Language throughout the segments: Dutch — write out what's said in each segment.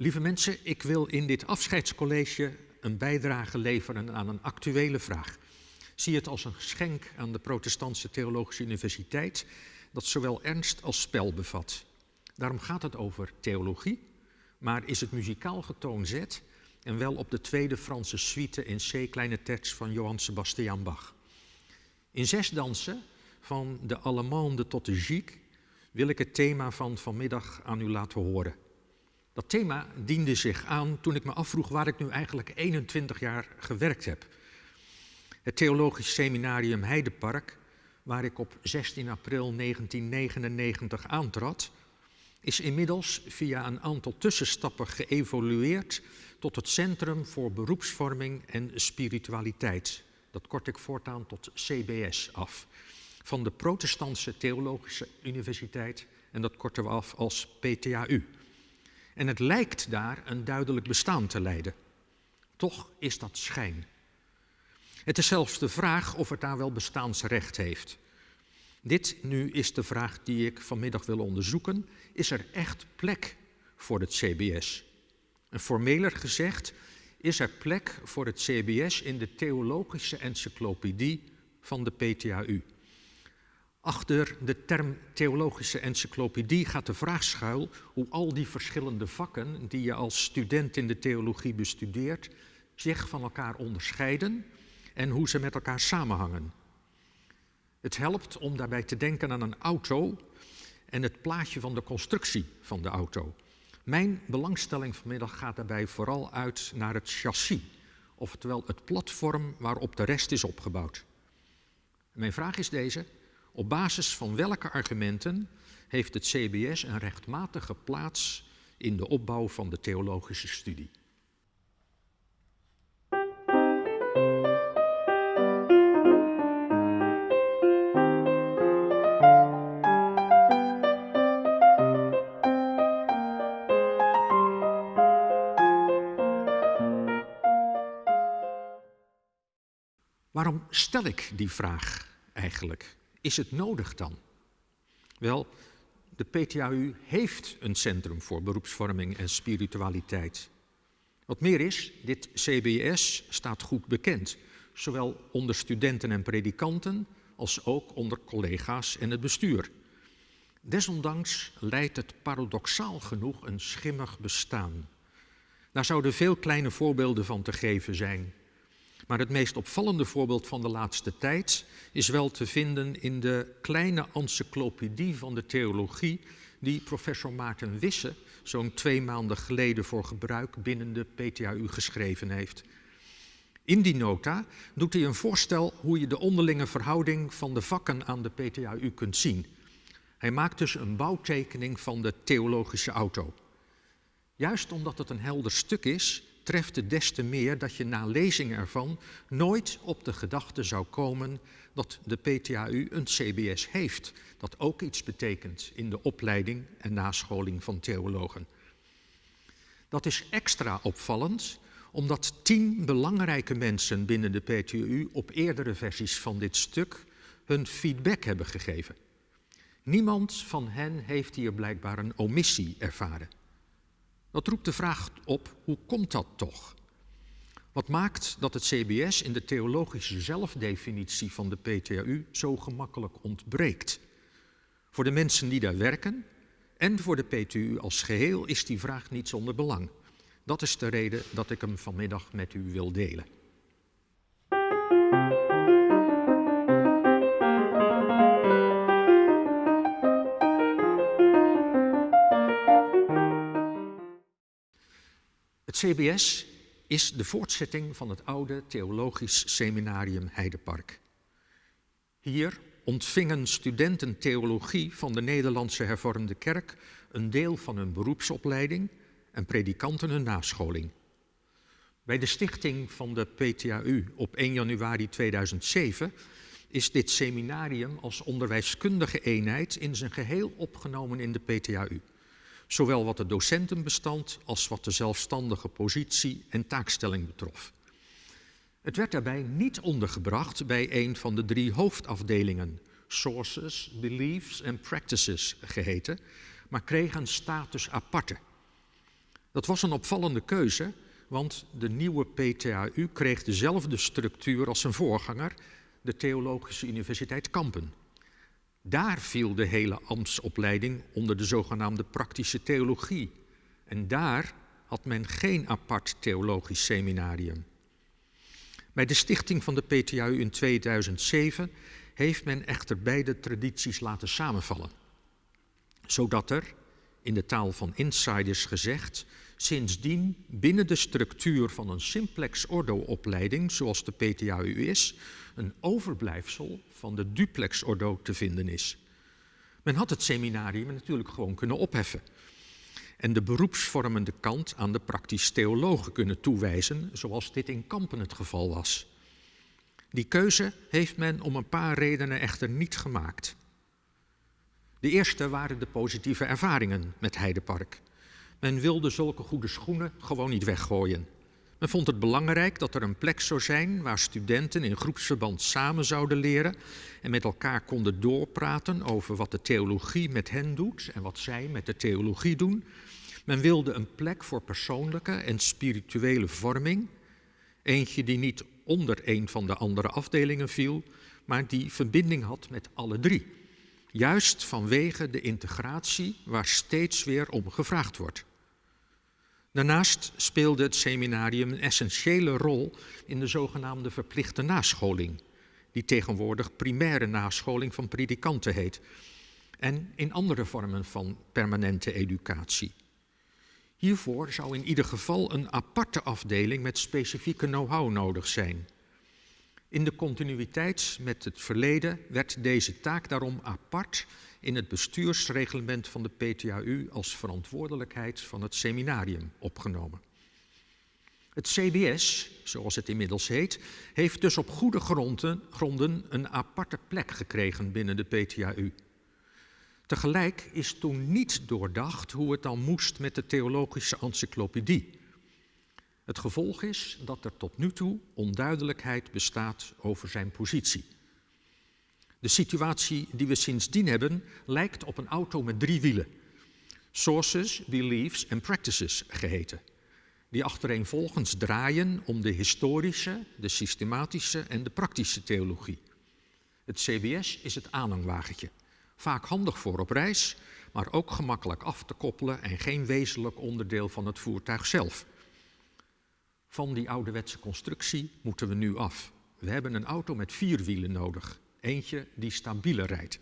Lieve mensen, ik wil in dit afscheidscollege een bijdrage leveren aan een actuele vraag. Zie het als een geschenk aan de Protestantse Theologische Universiteit, dat zowel ernst als spel bevat. Daarom gaat het over theologie, maar is het muzikaal getoonzet en wel op de tweede Franse suite in C kleine terts van Johann Sebastian Bach. In 6 dansen, van de Allemande tot de Gigue, wil ik het thema van vanmiddag aan u laten horen. Dat thema diende zich aan toen ik me afvroeg waar ik nu eigenlijk 21 jaar gewerkt heb. Het Theologisch Seminarium Heidepark, waar ik op 16 april 1999 aantrad, is inmiddels via een aantal tussenstappen geëvolueerd tot het Centrum voor Beroepsvorming en Spiritualiteit. Dat kort ik voortaan tot CBS af. Van de Protestantse Theologische Universiteit en dat korten we af als PTAU. En het lijkt daar een duidelijk bestaan te leiden. Toch is dat schijn. Het is zelfs de vraag of het daar wel bestaansrecht heeft. Dit nu is de vraag die ik vanmiddag wil onderzoeken. Is er echt plek voor het CBS? En formeler gezegd, is er plek voor het CBS in de theologische encyclopedie van de PTAU? Achter de term theologische encyclopedie gaat de vraag schuil hoe al die verschillende vakken die je als student in de theologie bestudeert, zich van elkaar onderscheiden en hoe ze met elkaar samenhangen. Het helpt om daarbij te denken aan een auto en het plaatje van de constructie van de auto. Mijn belangstelling vanmiddag gaat daarbij vooral uit naar het chassis, oftewel het platform waarop de rest is opgebouwd. Mijn vraag is deze: op basis van welke argumenten heeft het CBS een rechtmatige plaats in de opbouw van de theologische studie? Waarom stel ik die vraag eigenlijk? Is het nodig dan? Wel, de PTAU heeft een centrum voor beroepsvorming en spiritualiteit. Wat meer is, dit CBS staat goed bekend, zowel onder studenten en predikanten als ook onder collega's en het bestuur. Desondanks leidt het paradoxaal genoeg een schimmig bestaan. Daar zouden veel kleine voorbeelden van te geven zijn. Maar het meest opvallende voorbeeld van de laatste tijd is wel te vinden in de kleine encyclopedie van de theologie die professor Maarten Wisse zo'n 2 maanden geleden voor gebruik binnen de PTAU geschreven heeft. In die nota doet hij een voorstel hoe je de onderlinge verhouding van de vakken aan de PTAU kunt zien. Hij maakt dus een bouwtekening van de theologische auto. Juist omdat het een helder stuk is, treft het des te meer dat je na lezing ervan nooit op de gedachte zou komen dat de PTAU een CBS heeft, dat ook iets betekent in de opleiding en nascholing van theologen. Dat is extra opvallend, omdat 10 belangrijke mensen binnen de PTAU op eerdere versies van dit stuk hun feedback hebben gegeven. Niemand van hen heeft hier blijkbaar een omissie ervaren. Dat roept de vraag op, hoe komt dat toch? Wat maakt dat het CBS in de theologische zelfdefinitie van de PTAU zo gemakkelijk ontbreekt? Voor de mensen die daar werken en voor de PTAU als geheel is die vraag niet zonder belang. Dat is de reden dat ik hem vanmiddag met u wil delen. Het CBS is de voortzetting van het oude Theologisch Seminarium Heidepark. Hier ontvingen studenten theologie van de Nederlandse Hervormde Kerk een deel van hun beroepsopleiding en predikanten hun nascholing. Bij de stichting van de PTAU op 1 januari 2007 is dit seminarium als onderwijskundige eenheid in zijn geheel opgenomen in de PTAU. Zowel wat het docentenbestand als wat de zelfstandige positie en taakstelling betrof. Het werd daarbij niet ondergebracht bij een van de 3 hoofdafdelingen, Sources, Beliefs en Practices geheten, maar kreeg een status aparte. Dat was een opvallende keuze, want de nieuwe PTAU kreeg dezelfde structuur als zijn voorganger, de Theologische Universiteit Kampen. Daar viel de hele ambtsopleiding onder de zogenaamde praktische theologie. En daar had men geen apart theologisch seminarium. Bij de stichting van de PTAU in 2007 heeft men echter beide tradities laten samenvallen. Zodat er, in de taal van insiders gezegd, sindsdien binnen de structuur van een simplex ordo-opleiding, zoals de PTAU is, een overblijfsel van de duplex ordo te vinden is. Men had het seminarium natuurlijk gewoon kunnen opheffen en de beroepsvormende kant aan de praktisch theologen kunnen toewijzen, zoals dit in Kampen het geval was. Die keuze heeft men om een paar redenen echter niet gemaakt. De eerste waren de positieve ervaringen met Heidepark. Men wilde zulke goede schoenen gewoon niet weggooien. Men vond het belangrijk dat er een plek zou zijn waar studenten in groepsverband samen zouden leren en met elkaar konden doorpraten over wat de theologie met hen doet en wat zij met de theologie doen. Men wilde een plek voor persoonlijke en spirituele vorming, eentje die niet onder een van de andere afdelingen viel, maar die verbinding had met alle drie. Juist vanwege de integratie waar steeds weer om gevraagd wordt. Daarnaast speelde het seminarium een essentiële rol in de zogenaamde verplichte nascholing, die tegenwoordig primaire nascholing van predikanten heet, en in andere vormen van permanente educatie. Hiervoor zou in ieder geval een aparte afdeling met specifieke know-how nodig zijn. In de continuïteit met het verleden werd deze taak daarom apart in het bestuursreglement van de PTAU als verantwoordelijkheid van het seminarium opgenomen. Het CBS, zoals het inmiddels heet, heeft dus op goede gronden een aparte plek gekregen binnen de PTAU. Tegelijk is toen niet doordacht hoe het dan moest met de theologische encyclopedie. Het gevolg is dat er tot nu toe onduidelijkheid bestaat over zijn positie. De situatie die we sindsdien hebben lijkt op een auto met 3 wielen. Sources, Beliefs en Practices geheten. Die achtereenvolgens draaien om de historische, de systematische en de praktische theologie. Het CBS is het aanhangwagentje. Vaak handig voor op reis, maar ook gemakkelijk af te koppelen en geen wezenlijk onderdeel van het voertuig zelf. Van die ouderwetse constructie moeten we nu af. We hebben een auto met 4 wielen nodig. Eentje die stabieler rijdt.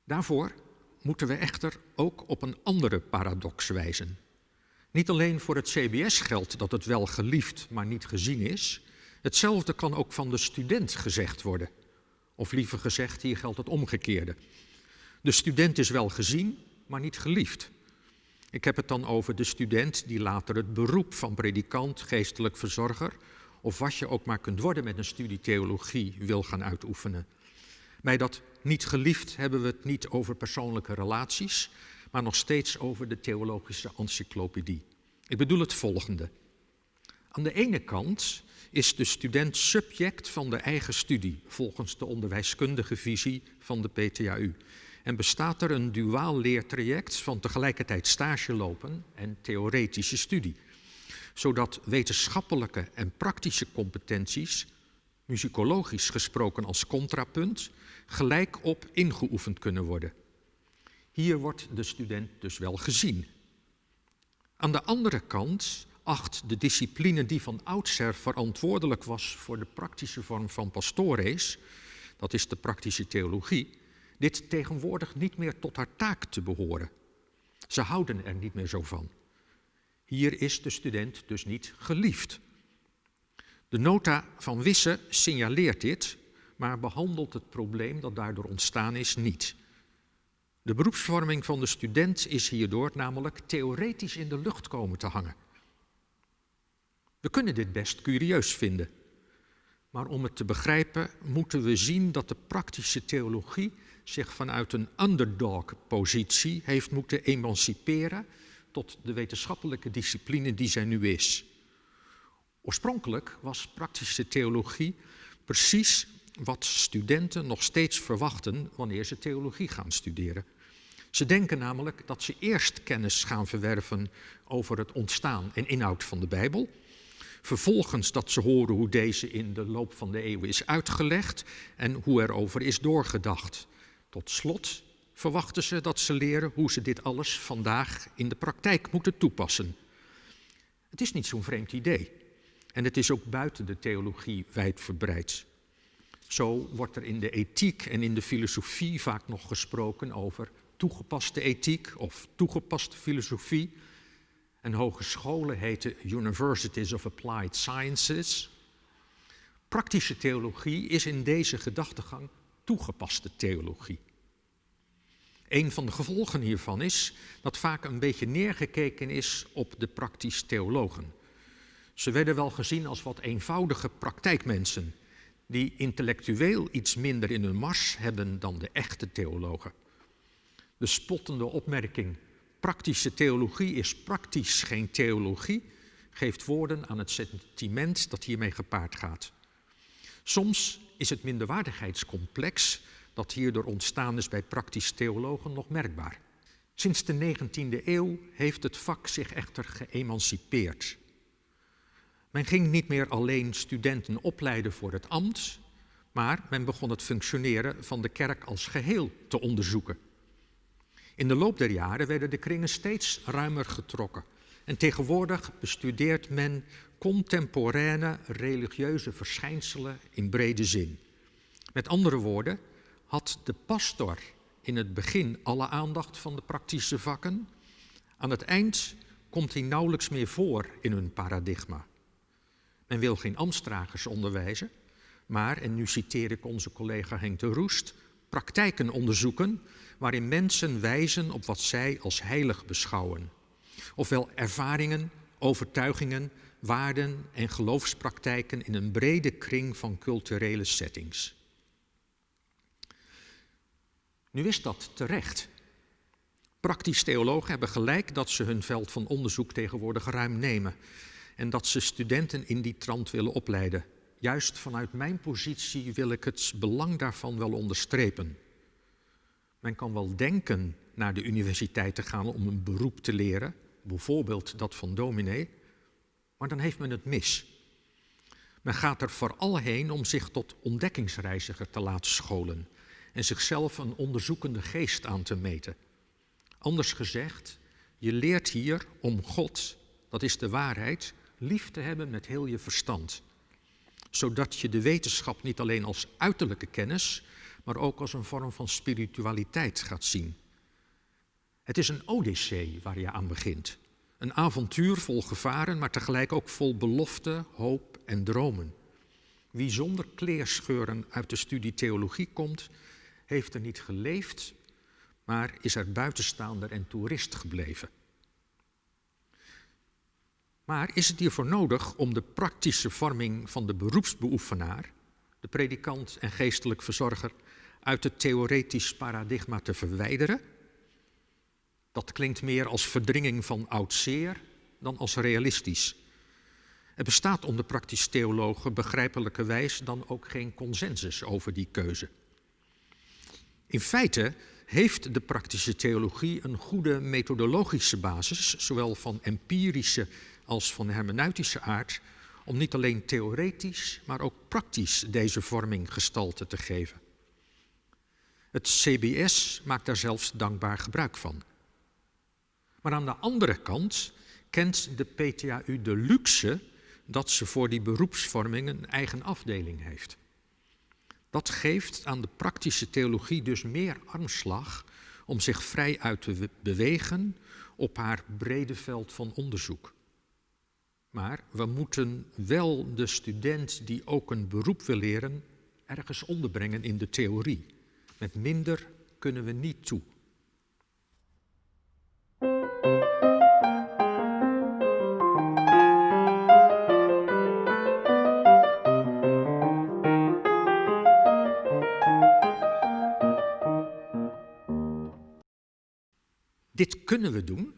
Daarvoor moeten we echter ook op een andere paradox wijzen. Niet alleen voor het CBS geldt dat het wel geliefd, maar niet gezien is. Hetzelfde kan ook van de student gezegd worden. Of liever gezegd, hier geldt het omgekeerde. De student is wel gezien, maar niet geliefd. Ik heb het dan over de student die later het beroep van predikant, geestelijk verzorger, of wat je ook maar kunt worden met een studie theologie, wil gaan uitoefenen. Bij dat niet geliefd hebben we het niet over persoonlijke relaties, maar nog steeds over de theologische encyclopedie. Ik bedoel het volgende. Aan de ene kant is de student subject van de eigen studie, volgens de onderwijskundige visie van de PTAU. En bestaat er een duaal leertraject van tegelijkertijd stage lopen en theoretische studie. Zodat wetenschappelijke en praktische competenties, muzikologisch gesproken als contrapunt, gelijk op ingeoefend kunnen worden. Hier wordt de student dus wel gezien. Aan de andere kant acht de discipline die van oudsher verantwoordelijk was voor de praktische vorm van pastores, dat is de praktische theologie, dit tegenwoordig niet meer tot haar taak te behoren. Ze houden er niet meer zo van. Hier is de student dus niet geliefd. De nota van Wisse signaleert dit, maar behandelt het probleem dat daardoor ontstaan is niet. De beroepsvorming van de student is hierdoor namelijk theoretisch in de lucht komen te hangen. We kunnen dit best curieus vinden. Maar om het te begrijpen moeten we zien dat de praktische theologie zich vanuit een underdog-positie heeft moeten emanciperen tot de wetenschappelijke discipline die zij nu is. Oorspronkelijk was praktische theologie precies wat studenten nog steeds verwachten wanneer ze theologie gaan studeren. Ze denken namelijk dat ze eerst kennis gaan verwerven over het ontstaan en inhoud van de Bijbel. Vervolgens dat ze horen hoe deze in de loop van de eeuwen is uitgelegd en hoe erover is doorgedacht. Tot slot verwachten ze dat ze leren hoe ze dit alles vandaag in de praktijk moeten toepassen. Het is niet zo'n vreemd idee. En het is ook buiten de theologie wijdverbreid. Zo wordt er in de ethiek en in de filosofie vaak nog gesproken over toegepaste ethiek of toegepaste filosofie. En hogescholen heten Universities of Applied Sciences. Praktische theologie is in deze gedachtegang toegepaste theologie. Een van de gevolgen hiervan is dat vaak een beetje neergekeken is op de praktisch theologen. Ze werden wel gezien als wat eenvoudige praktijkmensen die intellectueel iets minder in hun mars hebben dan de echte theologen. De spottende opmerking, praktische theologie is praktisch geen theologie, geeft woorden aan het sentiment dat hiermee gepaard gaat. Soms is het minderwaardigheidscomplex dat hierdoor ontstaan is bij praktisch theologen nog merkbaar. Sinds de 19e eeuw heeft het vak zich echter geëmancipeerd. Men ging niet meer alleen studenten opleiden voor het ambt, maar men begon het functioneren van de kerk als geheel te onderzoeken. In de loop der jaren werden de kringen steeds ruimer getrokken en tegenwoordig bestudeert men contemporaine religieuze verschijnselen in brede zin. Met andere woorden, had de pastor in het begin alle aandacht van de praktische vakken, aan het eind komt hij nauwelijks meer voor in hun paradigma. Men wil geen ambtsdragers onderwijzen, maar, en nu citeer ik onze collega Henk de Roest, praktijken onderzoeken waarin mensen wijzen op wat zij als heilig beschouwen. Ofwel ervaringen, overtuigingen, waarden en geloofspraktijken in een brede kring van culturele settings. Nu is dat terecht. Praktisch theologen hebben gelijk dat ze hun veld van onderzoek tegenwoordig ruim nemen en dat ze studenten in die trant willen opleiden. Juist vanuit mijn positie wil ik het belang daarvan wel onderstrepen. Men kan wel denken naar de universiteit te gaan om een beroep te leren, bijvoorbeeld dat van dominee, maar dan heeft men het mis. Men gaat er vooral heen om zich tot ontdekkingsreiziger te laten scholen en zichzelf een onderzoekende geest aan te meten. Anders gezegd, je leert hier om God, dat is de waarheid, lief te hebben met heel je verstand. Zodat je de wetenschap niet alleen als uiterlijke kennis, maar ook als een vorm van spiritualiteit gaat zien. Het is een odyssee waar je aan begint. Een avontuur vol gevaren, maar tegelijk ook vol belofte, hoop en dromen. Wie zonder kleerscheuren uit de studie theologie komt, heeft er niet geleefd, maar is er buitenstaander en toerist gebleven. Maar is het hiervoor nodig om de praktische vorming van de beroepsbeoefenaar, de predikant en geestelijk verzorger, uit het theoretisch paradigma te verwijderen? Dat klinkt meer als verdringing van oud zeer dan als realistisch. Er bestaat onder praktisch theologen begrijpelijkerwijs dan ook geen consensus over die keuze. In feite heeft de praktische theologie een goede methodologische basis, zowel van empirische als van hermeneutische aard, om niet alleen theoretisch, maar ook praktisch deze vorming gestalte te geven. Het CBS maakt daar zelfs dankbaar gebruik van. Maar aan de andere kant kent de PTAU de luxe dat ze voor die beroepsvorming een eigen afdeling heeft. Dat geeft aan de praktische theologie dus meer armslag om zich vrij uit te bewegen op haar brede veld van onderzoek. Maar we moeten wel de student die ook een beroep wil leren ergens onderbrengen in de theorie. Met minder kunnen we niet toe. Dit kunnen we doen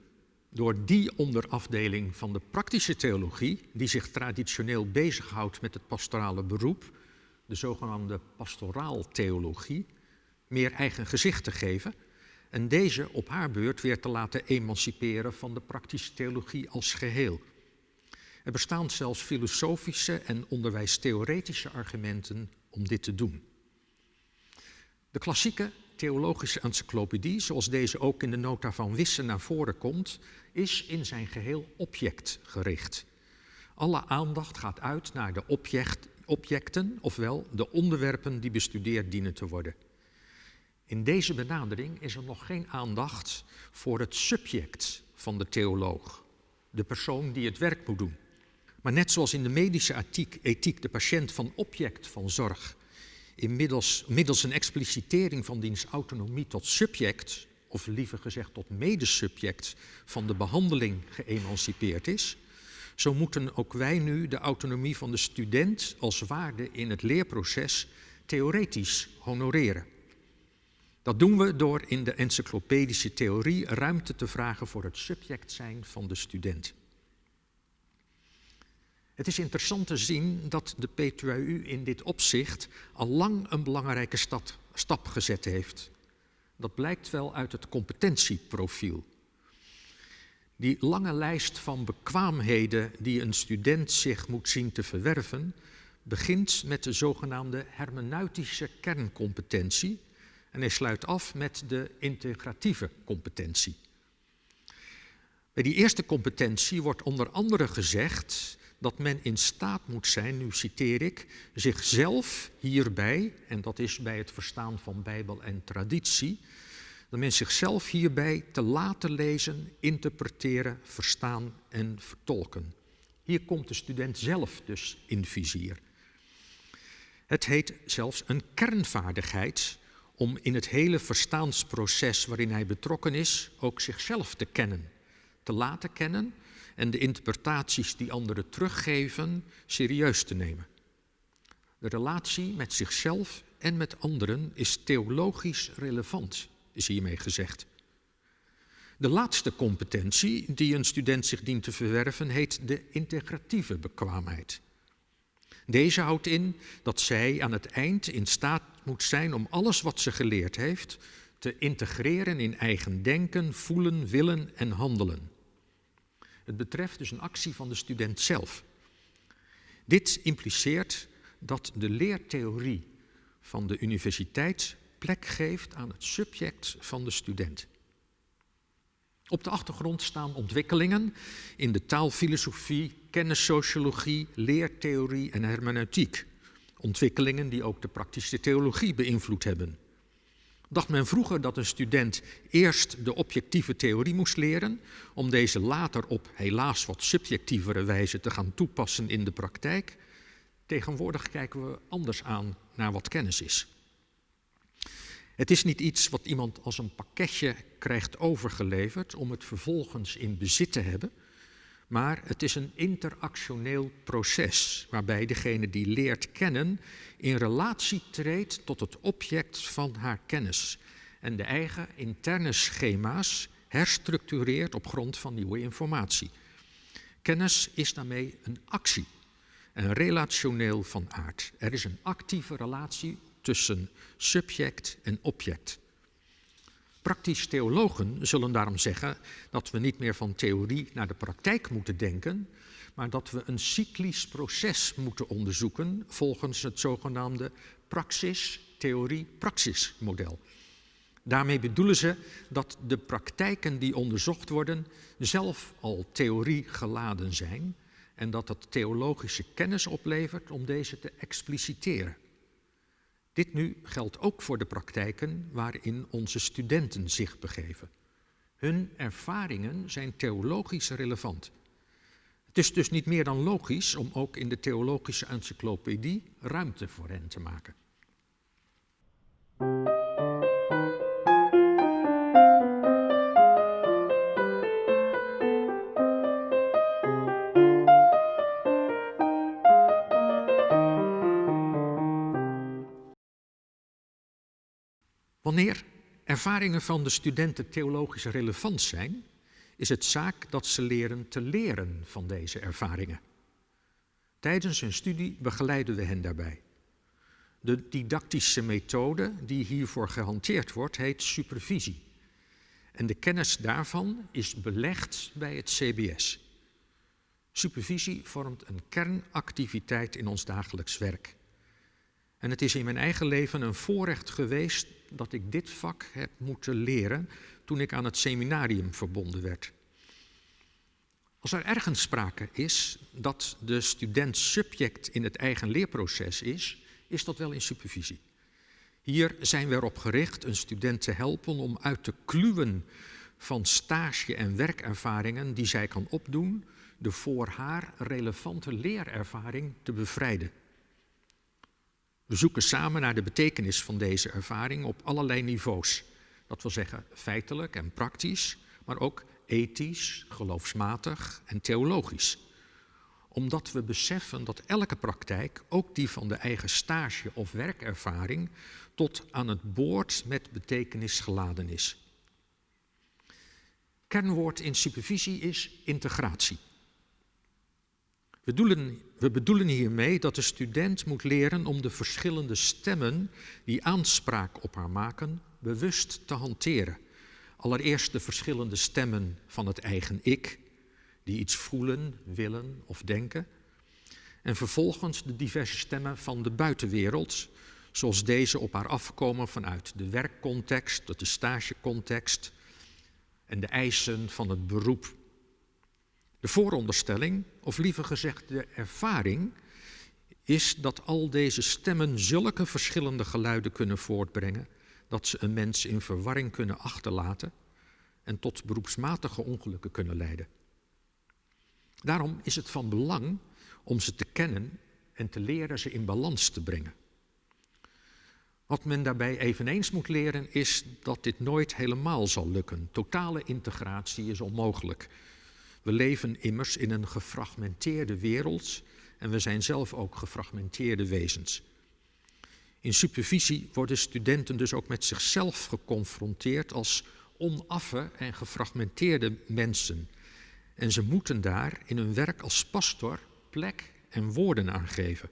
door die onderafdeling van de praktische theologie, die zich traditioneel bezighoudt met het pastorale beroep, de zogenaamde pastoraaltheologie, meer eigen gezicht te geven en deze op haar beurt weer te laten emanciperen van de praktische theologie als geheel. Er bestaan zelfs filosofische en onderwijstheoretische argumenten om dit te doen. De klassieke theologische encyclopedie, zoals deze ook in de nota van Wisse naar voren komt, is in zijn geheel objectgericht. Alle aandacht gaat uit naar de objecten, ofwel de onderwerpen die bestudeerd dienen te worden. In deze benadering is er nog geen aandacht voor het subject van de theoloog, de persoon die het werk moet doen. Maar net zoals in de medische ethiek de patiënt van object van zorg middels een explicitering van diens autonomie tot subject, of liever gezegd tot medesubject van de behandeling geëmancipeerd is, zo moeten ook wij nu de autonomie van de student als waarde in het leerproces theoretisch honoreren. Dat doen we door in de encyclopedische theorie ruimte te vragen voor het subject zijn van de student. Het is interessant te zien dat de P2U in dit opzicht al lang een belangrijke stap gezet heeft. Dat blijkt wel uit het competentieprofiel. Die lange lijst van bekwaamheden die een student zich moet zien te verwerven, begint met de zogenaamde hermeneutische kerncompetentie en hij sluit af met de integratieve competentie. Bij die eerste competentie wordt onder andere gezegd dat men in staat moet zijn, nu citeer ik, zichzelf hierbij, en dat is bij het verstaan van Bijbel en traditie, dat men zichzelf hierbij te laten lezen, interpreteren, verstaan en vertolken. Hier komt de student zelf dus in vizier. Het heet zelfs een kernvaardigheid om in het hele verstaansproces waarin hij betrokken is ook zichzelf te kennen, te laten kennen en de interpretaties die anderen teruggeven serieus te nemen. De relatie met zichzelf en met anderen is theologisch relevant, is hiermee gezegd. De laatste competentie die een student zich dient te verwerven heet de integratieve bekwaamheid. Deze houdt in dat zij aan het eind in staat moet zijn om alles wat ze geleerd heeft te integreren in eigen denken, voelen, willen en handelen. Het betreft dus een actie van de student zelf. Dit impliceert dat de leertheorie van de universiteit plek geeft aan het subject van de student. Op de achtergrond staan ontwikkelingen in de taalfilosofie, kennissociologie, leertheorie en hermeneutiek. Ontwikkelingen die ook de praktische theologie beïnvloed hebben. Dacht men vroeger dat een student eerst de objectieve theorie moest leren, om deze later op helaas wat subjectievere wijze te gaan toepassen in de praktijk? Tegenwoordig kijken we anders aan naar wat kennis is. Het is niet iets wat iemand als een pakketje krijgt overgeleverd om het vervolgens in bezit te hebben, maar het is een interactioneel proces waarbij degene die leert kennen in relatie treedt tot het object van haar kennis en de eigen interne schema's herstructureert op grond van nieuwe informatie. Kennis is daarmee een actie en relationeel van aard. Er is een actieve relatie tussen subject en object. Praktisch theologen zullen daarom zeggen dat we niet meer van theorie naar de praktijk moeten denken, maar dat we een cyclisch proces moeten onderzoeken volgens het zogenaamde praxis-theorie-praxis model. Daarmee bedoelen ze dat de praktijken die onderzocht worden zelf al theorie geladen zijn en dat het theologische kennis oplevert om deze te expliciteren. Dit nu geldt ook voor de praktijken waarin onze studenten zich begeven. Hun ervaringen zijn theologisch relevant. Het is dus niet meer dan logisch om ook in de theologische encyclopedie ruimte voor hen te maken. Wanneer ervaringen van de studenten theologisch relevant zijn, is het zaak dat ze leren te leren van deze ervaringen. Tijdens hun studie begeleiden we hen daarbij. De didactische methode die hiervoor gehanteerd wordt, heet supervisie. En de kennis daarvan is belegd bij het CBS. Supervisie vormt een kernactiviteit in ons dagelijks werk. En het is in mijn eigen leven een voorrecht geweest dat ik dit vak heb moeten leren toen ik aan het seminarium verbonden werd. Als er ergens sprake is dat de student subject in het eigen leerproces is dat wel in supervisie. Hier zijn we erop gericht een student te helpen om uit de kluwen van stage- en werkervaringen die zij kan opdoen, de voor haar relevante leerervaring te bevrijden. We zoeken samen naar de betekenis van deze ervaring op allerlei niveaus. Dat wil zeggen feitelijk en praktisch, maar ook ethisch, geloofsmatig en theologisch. Omdat we beseffen dat elke praktijk, ook die van de eigen stage- of werkervaring, tot aan het boord met betekenis geladen is. Kernwoord in supervisie is integratie. We bedoelen hiermee dat de student moet leren om de verschillende stemmen die aanspraak op haar maken, bewust te hanteren. Allereerst de verschillende stemmen van het eigen ik, die iets voelen, willen of denken. En vervolgens de diverse stemmen van de buitenwereld, zoals deze op haar afkomen vanuit de werkcontext, de stagecontext en de eisen van het beroep. De vooronderstelling, of liever gezegd de ervaring, is dat al deze stemmen zulke verschillende geluiden kunnen voortbrengen dat ze een mens in verwarring kunnen achterlaten en tot beroepsmatige ongelukken kunnen leiden. Daarom is het van belang om ze te kennen en te leren ze in balans te brengen. Wat men daarbij eveneens moet leren is dat dit nooit helemaal zal lukken. Totale integratie is onmogelijk. We leven immers in een gefragmenteerde wereld en we zijn zelf ook gefragmenteerde wezens. In supervisie worden studenten dus ook met zichzelf geconfronteerd als onaffe en gefragmenteerde mensen. En ze moeten daar in hun werk als pastor plek en woorden aan geven.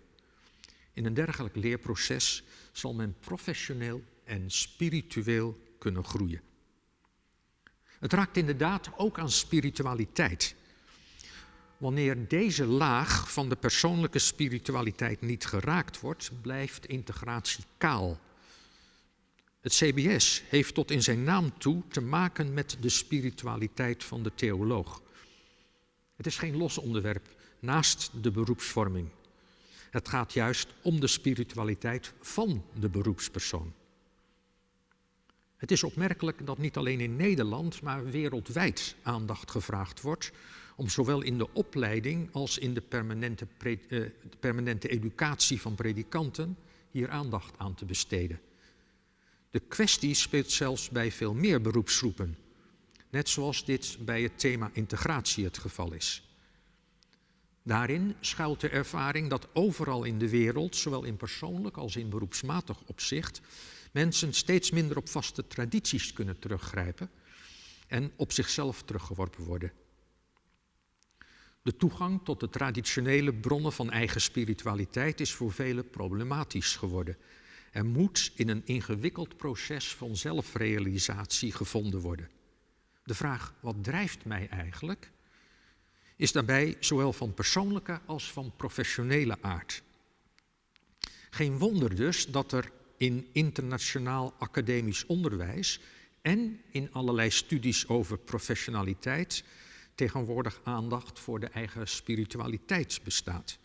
In een dergelijk leerproces zal men professioneel en spiritueel kunnen groeien. Het raakt inderdaad ook aan spiritualiteit. Wanneer deze laag van de persoonlijke spiritualiteit niet geraakt wordt, blijft integratie kaal. Het CBS heeft tot in zijn naam toe te maken met de spiritualiteit van de theoloog. Het is geen los onderwerp naast de beroepsvorming. Het gaat juist om de spiritualiteit van de beroepspersoon. Het is opmerkelijk dat niet alleen in Nederland, maar wereldwijd aandacht gevraagd wordt om zowel in de opleiding als in de permanente educatie van predikanten hier aandacht aan te besteden. De kwestie speelt zelfs bij veel meer beroepsgroepen, net zoals dit bij het thema integratie het geval is. Daarin schuilt de ervaring dat overal in de wereld, zowel in persoonlijk als in beroepsmatig opzicht, mensen steeds minder op vaste tradities kunnen teruggrijpen en op zichzelf teruggeworpen worden. De toegang tot de traditionele bronnen van eigen spiritualiteit is voor velen problematisch geworden. Er moet in een ingewikkeld proces van zelfrealisatie gevonden worden. De vraag, wat drijft mij eigenlijk, is daarbij zowel van persoonlijke als van professionele aard. Geen wonder dus dat er in internationaal academisch onderwijs en in allerlei studies over professionaliteit tegenwoordig aandacht voor de eigen spiritualiteit bestaat.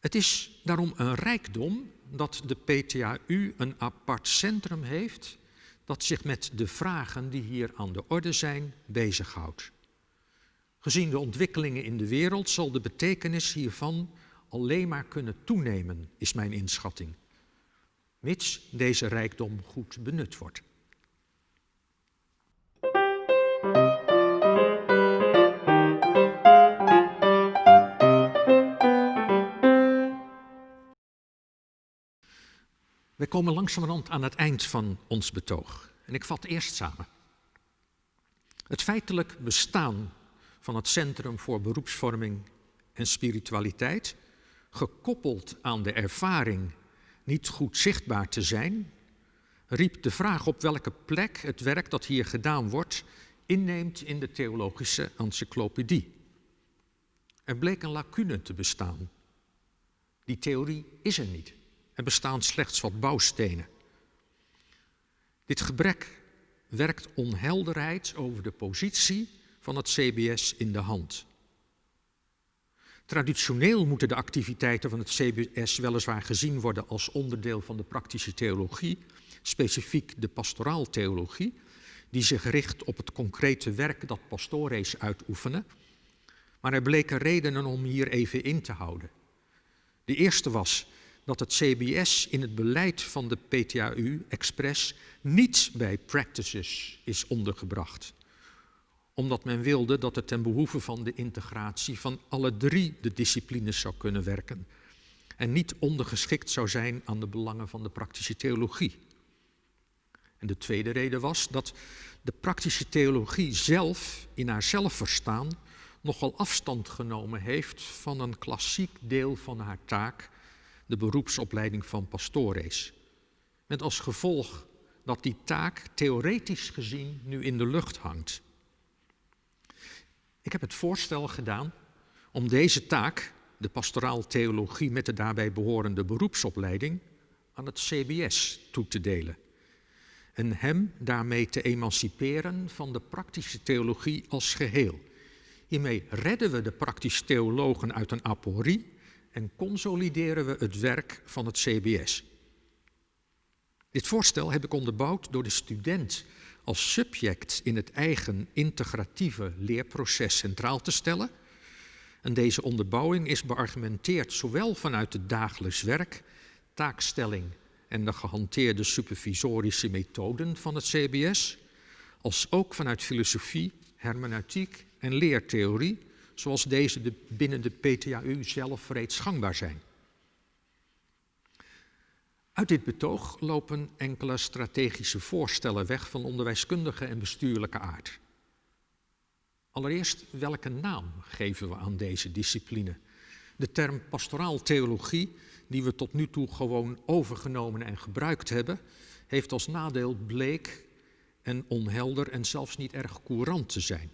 Het is daarom een rijkdom dat de PTAU een apart centrum heeft dat zich met de vragen die hier aan de orde zijn bezighoudt. Gezien de ontwikkelingen in de wereld zal de betekenis hiervan alleen maar kunnen toenemen, is mijn inschatting, mits deze rijkdom goed benut wordt. Wij komen langzamerhand aan het eind van ons betoog. En ik vat eerst samen. Het feitelijk bestaan van het Centrum voor Beroepsvorming en Spiritualiteit, gekoppeld aan de ervaring niet goed zichtbaar te zijn, riep de vraag op welke plek het werk dat hier gedaan wordt inneemt in de theologische encyclopedie. Er bleek een lacune te bestaan. Die theorie is er niet. Er bestaan slechts wat bouwstenen. Dit gebrek werkt onhelderheid over de positie van het CBS in de hand. Traditioneel moeten de activiteiten van het CBS weliswaar gezien worden als onderdeel van de praktische theologie, specifiek de pastoraaltheologie, die zich richt op het concrete werk dat pastores uitoefenen. Maar er bleken redenen om hier even in te houden. De eerste was dat het CBS in het beleid van de PTAU expres niet bij practices is ondergebracht. Omdat men wilde dat het ten behoeve van de integratie van alle drie de disciplines zou kunnen werken en niet ondergeschikt zou zijn aan de belangen van de praktische theologie. En de tweede reden was dat de praktische theologie zelf in haar zelfverstaan nogal afstand genomen heeft van een klassiek deel van haar taak, de beroepsopleiding van pastores. Met als gevolg dat die taak theoretisch gezien nu in de lucht hangt. Ik heb het voorstel gedaan om deze taak, de pastoraaltheologie met de daarbij behorende beroepsopleiding, aan het CBS toe te delen. En hem daarmee te emanciperen van de praktische theologie als geheel. Hiermee redden we de praktische theologen uit een aporie en consolideren we het werk van het CBS. Dit voorstel heb ik onderbouwd door de student als subject in het eigen integratieve leerproces centraal te stellen. En deze onderbouwing is beargumenteerd zowel vanuit het dagelijks werk, taakstelling en de gehanteerde supervisorische methoden van het CBS, als ook vanuit filosofie, hermeneutiek en leertheorie, zoals deze binnen de PTAU zelf reeds gangbaar zijn. Uit dit betoog lopen enkele strategische voorstellen weg van onderwijskundige en bestuurlijke aard. Allereerst, welke naam geven we aan deze discipline? De term pastoraaltheologie, die we tot nu toe gewoon overgenomen en gebruikt hebben, heeft als nadeel bleek en onhelder en zelfs niet erg courant te zijn.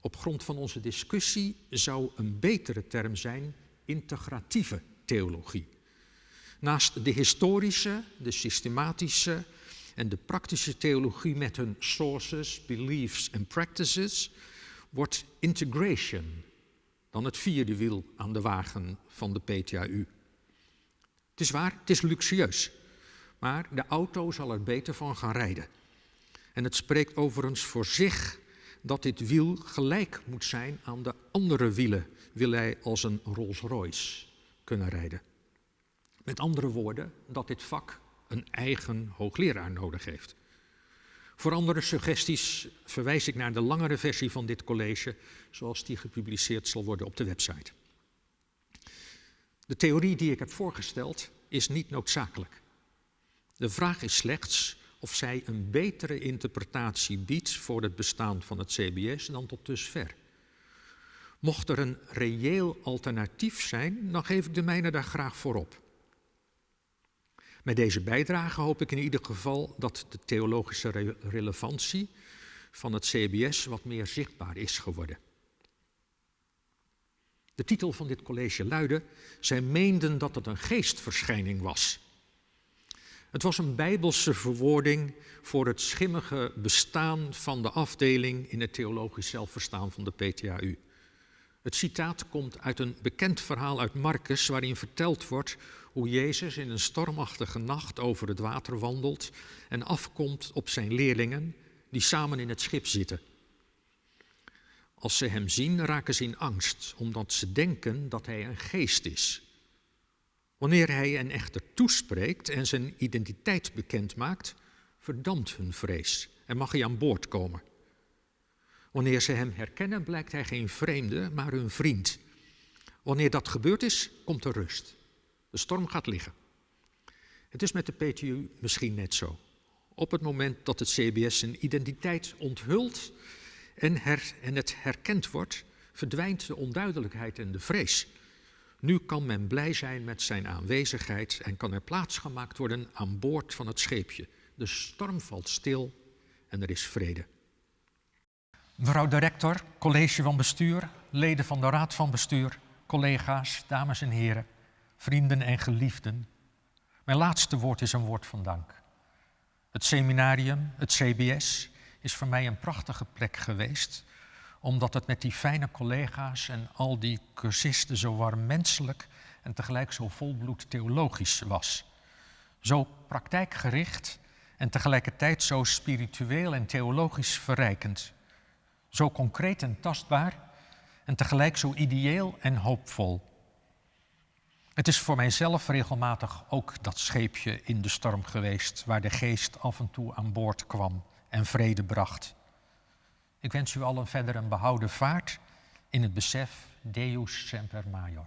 Op grond van onze discussie zou een betere term zijn integratieve theologie. Naast de historische, de systematische en de praktische theologie met hun sources, beliefs en practices, wordt integration dan het vierde wiel aan de wagen van de PTAU. Het is waar, het is luxueus, maar de auto zal er beter van gaan rijden. En het spreekt overigens voor zich dat dit wiel gelijk moet zijn aan de andere wielen, wil hij als een Rolls-Royce kunnen rijden. Met andere woorden, dat dit vak een eigen hoogleraar nodig heeft. Voor andere suggesties verwijs ik naar de langere versie van dit college, zoals die gepubliceerd zal worden op de website. De theorie die ik heb voorgesteld is niet noodzakelijk. De vraag is slechts of zij een betere interpretatie biedt voor het bestaan van het CBS dan tot dusver. Mocht er een reëel alternatief zijn, dan geef ik de mijne daar graag voor op. Met deze bijdrage hoop ik in ieder geval dat de theologische relevantie van het CBS wat meer zichtbaar is geworden. De titel van dit college luidde: zij meenden dat het een geestverschijning was. Het was een bijbelse verwoording voor het schimmige bestaan van de afdeling in het theologisch zelfverstaan van de PTAU. Het citaat komt uit een bekend verhaal uit Marcus, waarin verteld wordt hoe Jezus in een stormachtige nacht over het water wandelt en afkomt op zijn leerlingen die samen in het schip zitten. Als ze hem zien, raken ze in angst, omdat ze denken dat hij een geest is. Wanneer hij hen echter toespreekt en zijn identiteit bekend maakt, verdampt hun vrees en mag hij aan boord komen. Wanneer ze hem herkennen, blijkt hij geen vreemde, maar hun vriend. Wanneer dat gebeurd is, komt er rust. De storm gaat liggen. Het is met de PTU misschien net zo. Op het moment dat het CBS zijn identiteit onthult en het herkend wordt, verdwijnt de onduidelijkheid en de vrees. Nu kan men blij zijn met zijn aanwezigheid en kan er plaats gemaakt worden aan boord van het scheepje. De storm valt stil en er is vrede. Mevrouw de rector, college van bestuur, leden van de raad van bestuur, collega's, dames en heren, vrienden en geliefden. Mijn laatste woord is een woord van dank. Het seminarium, het CBS, is voor mij een prachtige plek geweest, omdat het met die fijne collega's en al die cursisten zo warm menselijk en tegelijk zo volbloed theologisch was. Zo praktijkgericht en tegelijkertijd zo spiritueel en theologisch verrijkend. Zo concreet en tastbaar en tegelijk zo ideeel en hoopvol. Het is voor mijzelf regelmatig ook dat scheepje in de storm geweest, waar de geest af en toe aan boord kwam en vrede bracht. Ik wens u allen verder een behouden vaart in het besef Deus semper maior.